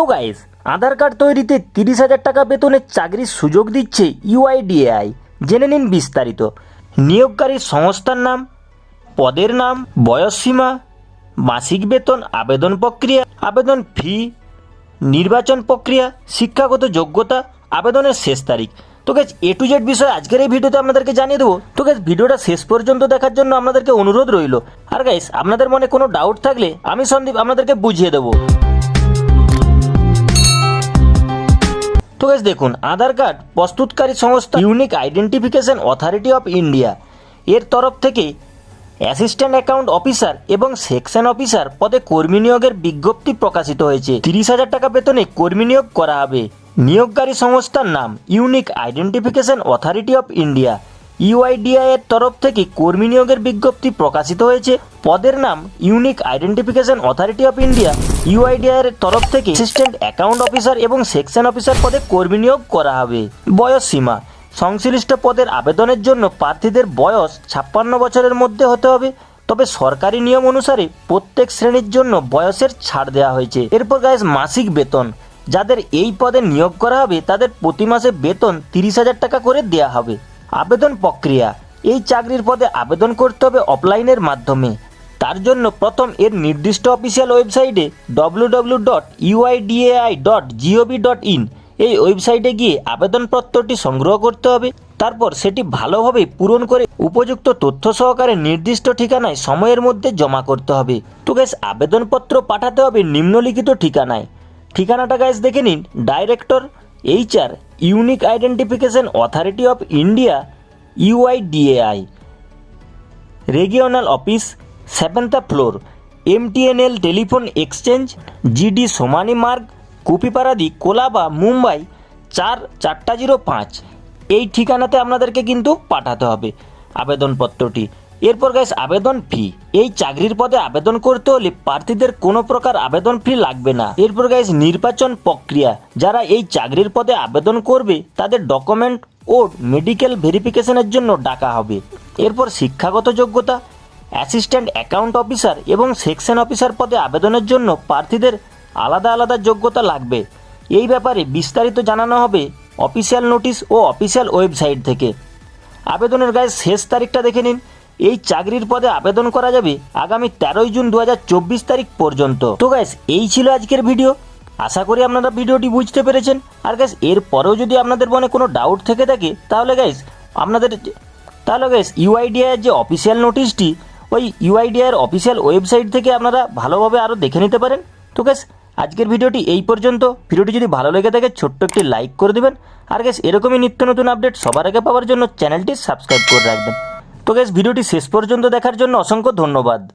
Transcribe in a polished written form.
Hello guys, আধার card তৈরিতে 30,000 টাকা বেতনের চাকরির সুযোগ দিচ্ছে ইউআইডিএআই। জেনে নিন বিস্তারিত। নিয়োগকারীর সংস্থার নাম, পদের নাম, বয়সসীমা, মাসিক বেতন, আবেদন প্রক্রিয়া, আবেদন ফি, নির্বাচন প্রক্রিয়া, শিক্ষাগত যোগ্যতা, আবেদনের শেষ তারিখ। তো গাইস A to Z বিষয় আজকের এই ভিডিওতে আপনাদেরকে জানিয়ে দেবো। তো গাইস ভিডিওটা শেষ পর্যন্ত দেখার জন্য আপনাদেরকে অনুরোধ রইল। আর গাইস আপনাদের মনে কোনো ডাউট থাকলে আমি সন্দীপ আপনাদেরকে বুঝিয়ে দেবো। তো গাইস দেখুন, আধার কার্ড প্রস্তুতকারী সংস্থা unique identification authority of India এর তরফ থেকে অ্যাসিস্ট্যান্ট অ্যাকাউন্ট অফিসার এবং সেকশন অফিসার পদে কর্মী নিয়োগের বিজ্ঞপ্তি প্রকাশিত হয়েছে। 30,000 টাকা বেতনে কর্মী নিয়োগ করা হবে। নিয়োগকারী সংস্থার নাম unique identification authority of India UIDAI এর তরফ থেকে কর্মী নিয়োগের বিজ্ঞপ্তি প্রকাশিত হয়েছে। পদের নাম unique identification authority of India UIDAI এর তরফ থেকে অ্যাসিস্ট্যান্ট অ্যাকাউন্ট অফিসার এবং সেকশন অফিসার পদে কর্মী নিয়োগ করা হবে। বয়স সীমা, সংশ্লিষ্ট পদের আবেদনের জন্য প্রার্থীদের বয়স 56 বছরের মধ্যে হতে হবে। তবে সরকারি নিয়ম অনুসারে প্রত্যেক শ্রেণীর জন্য বয়সের ছাড় দেওয়া হয়েছে। এরপর গাইস মাসিক বেতন, যাদের এই পদে নিয়োগ করা হবে তাদের প্রতি মাসে বেতন 30,000 টাকা করে দেওয়া হবে। আবেদন প্রক্রিয়া, এই চাকরির পদে আবেদন করতে হবে অফলাইনের মাধ্যমে। তার জন্য প্রথম এর নির্দিষ্ট অফিসিয়াল ওয়েবসাইটে www.uidai.gov.in এই ওয়েবসাইটে গিয়ে আবেদনপত্রটি সংগ্রহ করতে হবে। তারপর সেটি ভালোভাবে পূরণ করে উপযুক্ত তথ্য সহকারে নির্দিষ্ট ঠিকানায় সময়ের মধ্যে জমা করতে হবে। তো গাইস আবেদনপত্র পাঠাতে হবে নিম্নলিখিত ঠিকানায়। ঠিকানাটা গাইস দেখে নিন, director HR unique identification authority of India UIDAI, regional office, 7th floor, MTNL telephone exchange, GD Somani Marg, Cuffe Parade, Colaba, Mumbai 44005। এই ঠিকানাতে আপনাদেরকে কিন্তু পাঠাতে হবে আবেদনপত্রটি। এরপর গাইস আবেদন ফি, এই চাকরির পদে আবেদন করতে হলে প্রার্থীদের কোনো প্রকার আবেদন ফি লাগবে না। এরপর গাইস নির্বাচন প্রক্রিয়া, যারা এই চাকরির পদে আবেদন করবে তাদের ডকুমেন্ট ও মেডিকেল ভেরিফিকেশনের জন্য ডাকা হবে। এরপর শিক্ষাগত যোগ্যতা, অ্যাসিস্ট্যান্ট অ্যাকাউন্ট অফিসার এবং সেকশন অফিসার পদে আবেদনের জন্য প্রার্থীদের আলাদা আলাদা যোগ্যতা লাগবে। এই ব্যাপারে বিস্তারিত জানানো হবে অফিসিয়াল নোটিশ ও অফিসিয়াল ওয়েবসাইট থেকে। আবেদনের গায়ে শেষ তারিখটা দেখে নিন। এই চাকরির পদে আবেদন করা যাবে আগামী 13 জুন 2024 তারিখ পর্যন্ত। তো গাইস এই ছিল আজকের ভিডিও। আশা করি আপনারা ভিডিওটি বুঝতে পেরেছেন। আর গাইস এর পরেও যদি আপনাদের মনে কোনো ডাউট থেকে থাকে তাহলে গাইস ইউআইডিআই এর যে অফিসিয়াল নোটিশটি ওই ইউআইডিআই এর অফিসিয়াল ওয়েবসাইট থেকে আপনারা ভালোভাবে আরও দেখে নিতে পারেন। তো গাইস আজকের ভিডিওটি এই পর্যন্ত। ভিডিওটি যদি ভালো লেগে থাকে ছোট্ট একটি লাইক করে দেবেন। আর গাইস এরকমই নিত্য নতুন আপডেট সবার আগে পাওয়ার জন্য চ্যানেলটি সাবস্ক্রাইব করে রাখবেন। তো গাইস ভিডিওটি শেষ পর্যন্ত দেখার জন্য অসংখ্য ধন্যবাদ।